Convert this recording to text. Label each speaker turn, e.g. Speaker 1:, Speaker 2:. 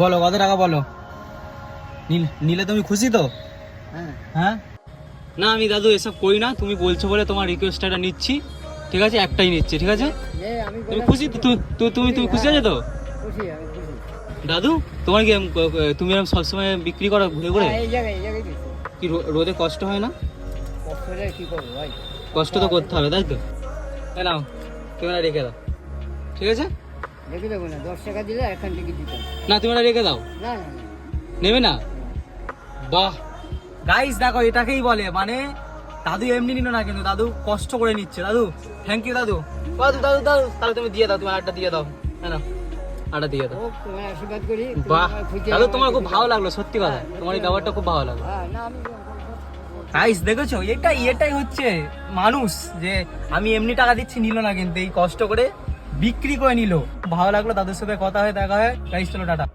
Speaker 1: বলো কত টাকা বলো। নিলে তুমি খুশি তো? হ্যাঁ না আমি দাদু এসব করি না, তুমি বলছো বলে তোমার রিকোয়েস্টটা নিচ্ছি, ঠিক আছে? একটাই নিচ্ছি, ঠিক আছে? তুমি খুশি তো? তুমি খুশি আছো তো দাদু? তোমার কি তুমি এরকম সবসময় বিক্রি করো ঘুরে ঘুরে? কি রোদে কষ্ট হয় না? কষ্ট তো করতে হবে, তাই তো? নাও ক্যামেরা রেখে দাও, ঠিক আছে?
Speaker 2: রেখে দেবো না, 10 টাকা দিলে এখান থেকে দিতাম।
Speaker 1: না তুমি রেখে দাও।
Speaker 2: না
Speaker 1: নেবে না? বাহ গাইস দেখো এটাকেই বলে মানে দাদু এমনি নিল না কিন্তু দাদু কষ্ট করে নিচ্ছে। দাদু থ্যাংক ইউ দাদু। দাদু দাদু দাদু তাহলে তুমি দিয়ে দাও, তুমি আরেকটা দিয়ে দাও। হ্যাঁ না আরেকটা দিয়ে দাও।
Speaker 2: তোমার আশীর্বাদ করি।
Speaker 1: বাহ দাদু তোমার খুব ভালো লাগলো, সত্যি কথা তোমার এই ব্যাপারটা খুব ভালো লাগলো। গাইস দেখেছো এটাই হচ্ছে মানুষ, যে আমি এমনি টাকা দিচ্ছি নিল না কিন্তু এই কষ্ট করে বিক্রি করে নিল। ভালো লাগলো দাদুর সাথে কথা হয়ে দেখা হয়। গাইস চলো টাটা।